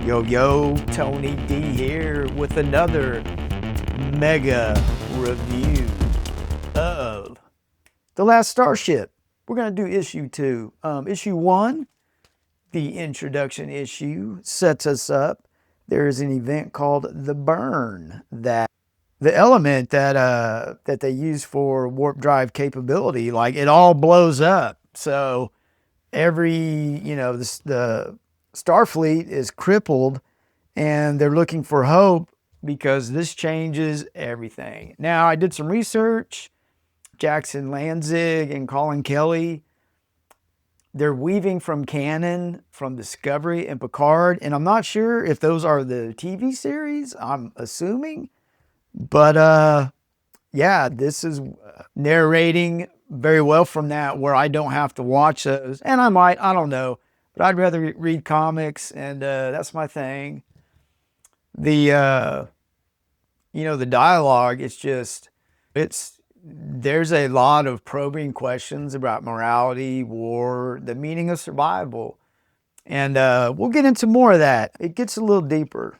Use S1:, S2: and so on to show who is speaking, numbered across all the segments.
S1: Yo, yo, Tony D here with another mega review of The Last Starship. We're going to do issue 2. Issue 1, the introduction issue, sets us up. There is an event called the Burn, that the element that they use for warp drive capability, like it all blows up. So the Starfleet is crippled and they're looking for hope because this changes everything. Now, I did some research. Jackson Lanzing and Collin Kelly, they're weaving from canon, from Discovery and Picard, and I'm not sure if those are the TV series, I'm assuming. But yeah, this is narrating very well from that, where I don't have to watch those. And I don't know, but I'd rather read comics, and that's my thing. The the dialogue, there's a lot of probing questions about morality, war, the meaning of survival. And we'll get into more of that. It gets a little deeper.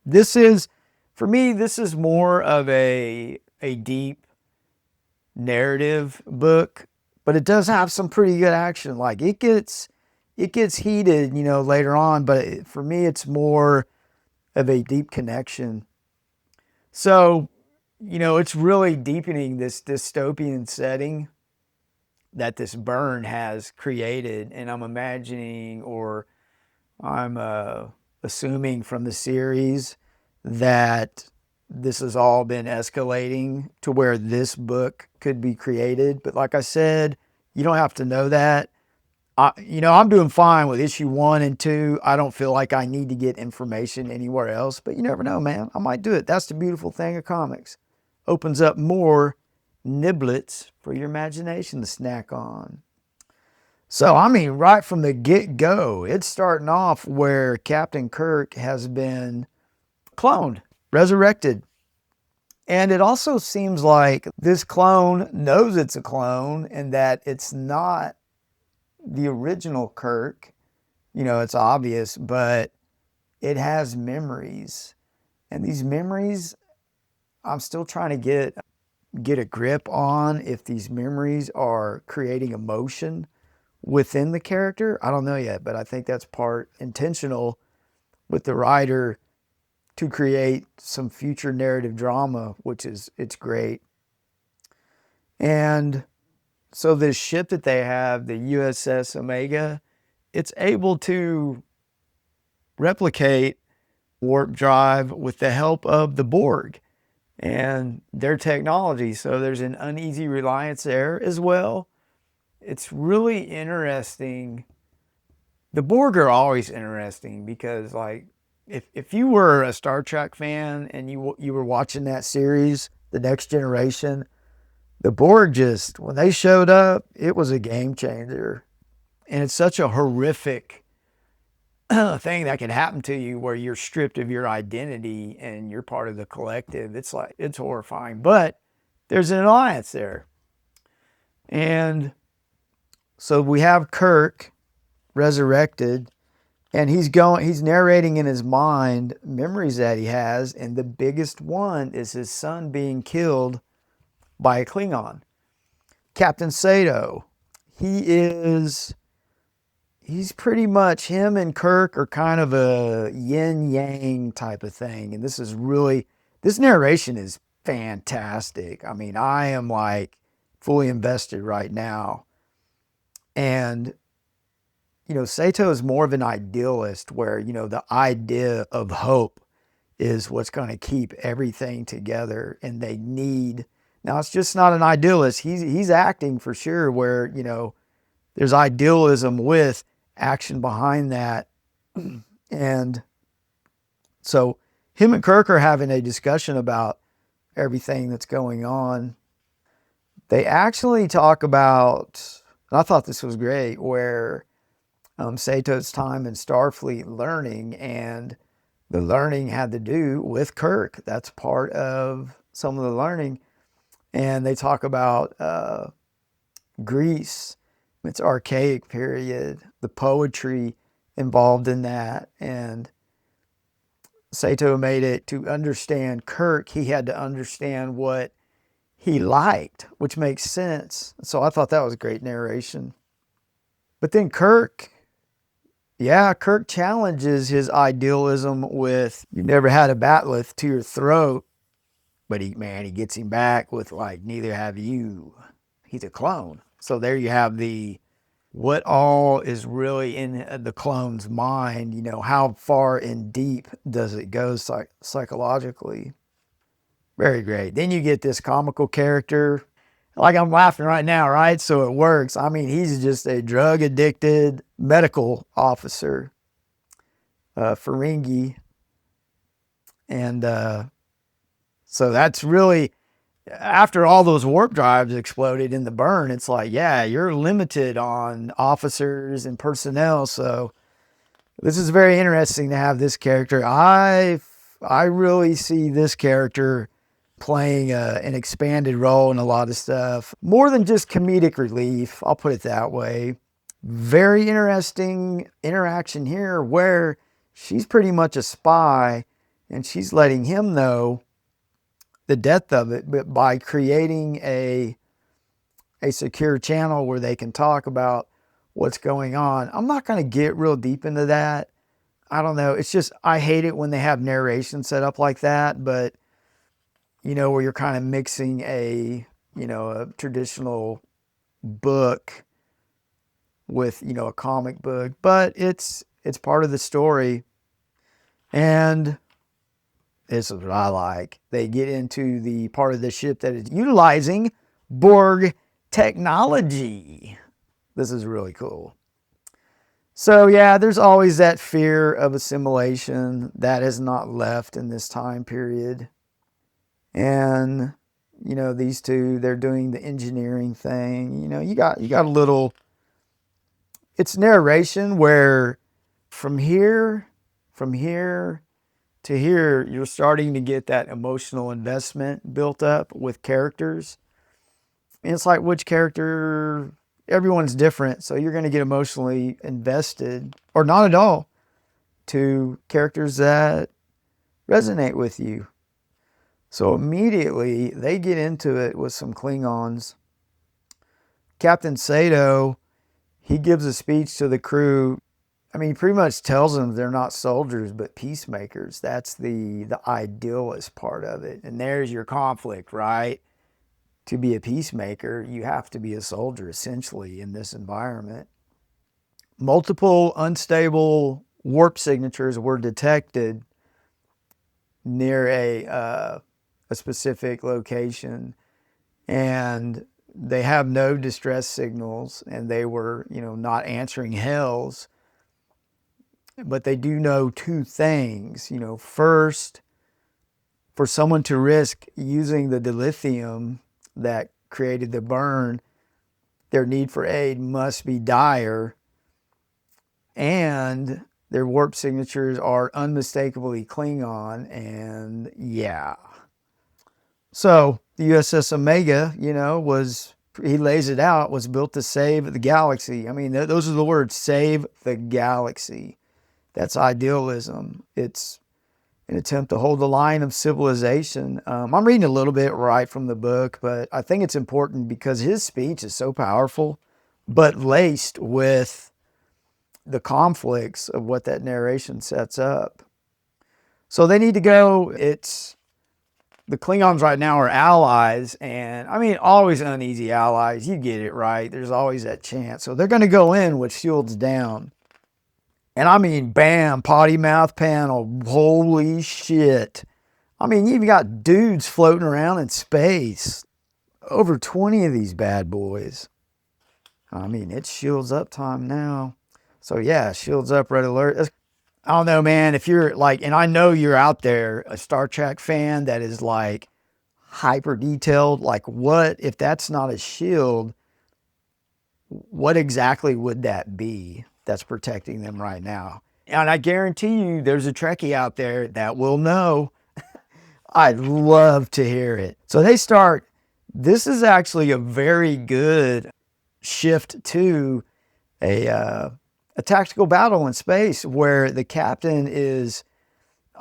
S1: For me, this is more of a deep narrative book, but it does have some pretty good action. Like it gets heated, later on, but for me, it's more of a deep connection. So, it's really deepening this dystopian setting that this Burn has created. And I'm imagining, or I'm assuming from the series, that this has all been escalating to where this book could be created. But like I said, you don't have to know that. I'm doing fine with issue 1 and 2. I don't feel like I need to get information anywhere else, but you never know, man. I might do it. That's the beautiful thing of comics. Opens up more niblets for your imagination to snack on. So, right from the get-go, it's starting off where Captain Kirk has been cloned, resurrected. And it also seems like this clone knows it's a clone and that it's not the original Kirk. It's obvious, but it has memories. And these memories, I'm still trying to get a grip on if these memories are creating emotion within the character. I don't know yet, but I think that's part intentional with the writer to create some future narrative drama, it's great. And so this ship that they have, the USS Omega, it's able to replicate warp drive with the help of the Borg and their technology. So there's an uneasy reliance there as well. It's really interesting. The Borg are always interesting because, like, if you were a Star Trek fan and you were watching that series, The Next Generation, the Borg, when they showed up, it was a game changer. And it's such a horrific thing that can happen to you, where you're stripped of your identity and you're part of the collective. It's horrifying, but there's an alliance there. And so we have Kirk resurrected, and he's narrating in his mind memories that he has, and the biggest one is his son being killed by a Klingon. Captain Sato. He's pretty much, him and Kirk are kind of a yin-yang type of thing. And this narration is fantastic. I am like fully invested right now. And, Sato is more of an idealist, where, the idea of hope is what's going to keep everything together. And now it's just not an idealist. He's acting for sure, where, there's idealism with action behind that. And so him and Kirk are having a discussion about everything that's going on. They actually talk about, and I thought this was great, where Sato's time in Starfleet learning, and the learning had to do with Kirk. That's part of some of the learning. And they talk about Greece, its archaic period, the poetry involved in that. And Sato made it to understand Kirk, he had to understand what he liked, which makes sense. So I thought that was great narration. But then Kirk challenges his idealism with, you never had a bat'leth to your throat, but he gets him back with like, neither have you. He's a clone. So there you have what all is really in the clone's mind, how far and deep does it go psychologically. Very great. Then you get this comical character. Like, I'm laughing right now, right? So it works. I mean, he's just a drug-addicted medical officer, Ferengi. And so that's really, after all those warp drives exploded in the burn, it's like, yeah, you're limited on officers and personnel. So this is very interesting to have this character. I really see this character playing an expanded role in a lot of stuff. More than just comedic relief, I'll put it that way. Very interesting interaction here where she's pretty much a spy and she's letting him know the depth of it, but by creating a secure channel where they can talk about what's going on. I'm not going to get real deep into that. I don't know. It's just, I hate it when they have narration set up like that, but where you're kind of mixing a traditional book with, a comic book, but it's part of the story. And this is what I like. They get into the part of the ship that is utilizing Borg technology. This is really cool. So yeah, there's always that fear of assimilation that has not left in this time period. And, these two, they're doing the engineering thing. You got a little, it's narration where from here to here, you're starting to get that emotional investment built up with characters. And it's like, which character, everyone's different. So you're going to get emotionally invested, or not at all, to characters that resonate with you. So immediately they get into it with some Klingons. Captain Sato, he gives a speech to the crew. I mean, he pretty much tells them they're not soldiers, but peacemakers. That's the idealist part of it. And there's your conflict, right? To be a peacemaker, you have to be a soldier, essentially, in this environment. Multiple unstable warp signatures were detected near a specific location, and they have no distress signals, and they were, not answering hails. But they do know two things. First, for someone to risk using the dilithium that created the burn, their need for aid must be dire, and their warp signatures are unmistakably Klingon, and yeah. So the USS Omega, he lays it out, was built to save the galaxy. I mean, those are the words, save the galaxy. That's idealism. It's an attempt to hold the line of civilization. I'm reading a little bit right from the book, but I think it's important because his speech is so powerful, but laced with the conflicts of what that narration sets up. So they need to go. The Klingons right now are allies, and I mean, always uneasy allies. You get it, right? There's always that chance. So they're going to go in with shields down. And I mean, bam, potty mouth panel. Holy shit. I mean, you've got dudes floating around in space. Over 20 of these bad boys. I mean, it's shields up time now. So yeah, shields up, red alert. I don't know, man, if you're like, and I know you're out there, a Star Trek fan that is like hyper detailed, like what, if that's not a shield, what exactly would that be that's protecting them right now? And I guarantee you there's a Trekkie out there that will know. I'd love to hear it. So they start, this is actually a very good shift to a tactical battle in space where the captain is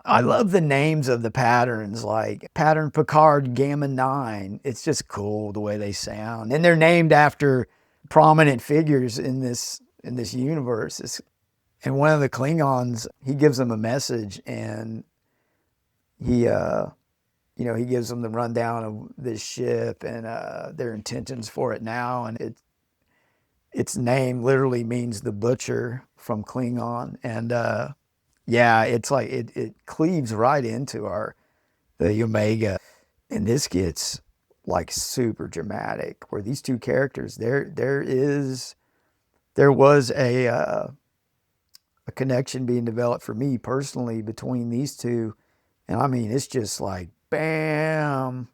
S1: I love the names of the patterns, like Pattern Picard Gamma 9. It's just cool the way they sound. And they're named after prominent figures in this universe. And one of the Klingons, he gives them a message, and he he gives them the rundown of this ship and their intentions for it now. And its name literally means the butcher from Klingon. And yeah, it's like it cleaves right into the Omega. And this gets like super dramatic, where these two characters, there was a connection being developed for me personally between these two. And I mean, it's just like, bam.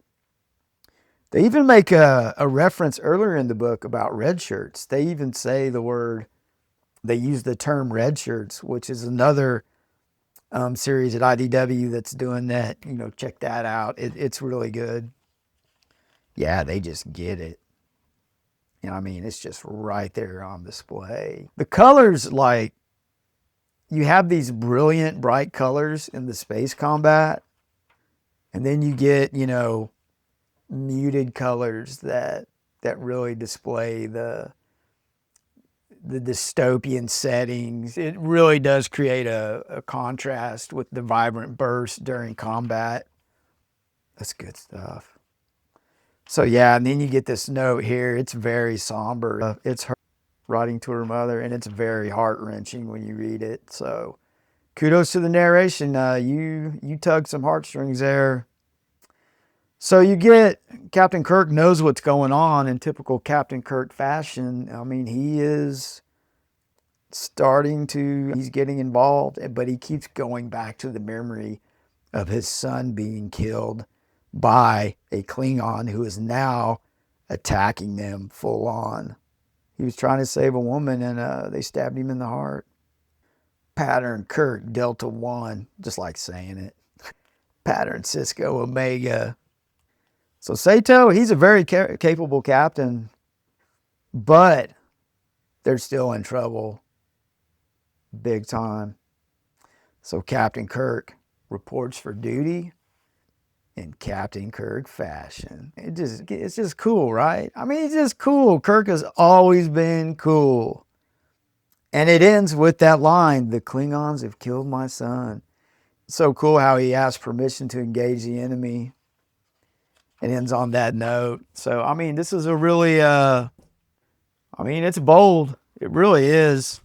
S1: They even make a reference earlier in the book about red shirts. They even say they use the term red shirts, which is another series at IDW that's doing that. Check that out. It's really good. Yeah, they just get it. I mean, it's just right there on display. The colors, like, you have these brilliant, bright colors in the space combat, and then you get, muted colors that really display the dystopian settings. It really does create a contrast with the vibrant bursts during combat. That's good stuff. So yeah, and then you get this note here. It's very somber. It's her writing to her mother, and it's very heart-wrenching when you read it. So kudos to the narration. You tugged some heartstrings there. So you get Captain Kirk knows what's going on in typical Captain Kirk fashion. I mean, he is he's getting involved, but he keeps going back to the memory of his son being killed by a Klingon who is now attacking them full on. He was trying to save a woman, and they stabbed him in the heart. Pattern Kirk Delta 1, just like saying it. Pattern Cisco Omega. So Sato, he's a very capable captain, but they're still in trouble big time. So Captain Kirk reports for duty in Captain Kirk fashion. It's just cool, right? I mean, it's just cool. Kirk has always been cool. And it ends with that line, "The Klingons have killed my son." So cool how he asks permission to engage the enemy. It ends on that note. So, I mean, this is a really, it's bold. It really is.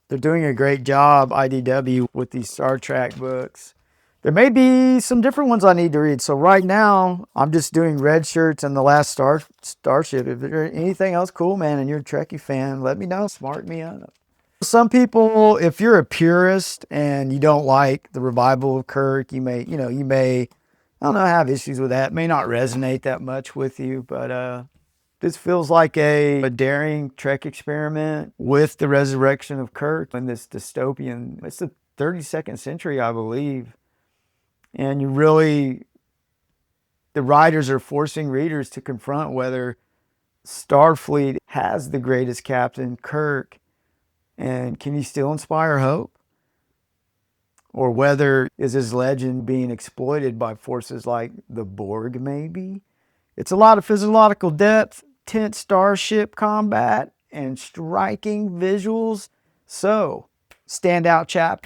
S1: They're doing a great job, IDW, with these Star Trek books. There may be some different ones I need to read. So right now, I'm just doing Red Shirts and the Last Starship. If there's anything else cool, man, and you're a Trekkie fan, let me know. Smart me up. Some people, if you're a purist and you don't like the revival of Kirk, you may, I don't know, have issues with that. It may not resonate that much with you, but this feels like a daring Trek experiment with the resurrection of Kirk in this dystopian, it's the 32nd century, I believe. And the writers are forcing readers to confront whether Starfleet has the greatest captain, Kirk, and can he still inspire hope? Or whether is his legend being exploited by forces like the Borg, maybe? It's a lot of physiological depth, tense starship combat, and striking visuals. So, standout chapter.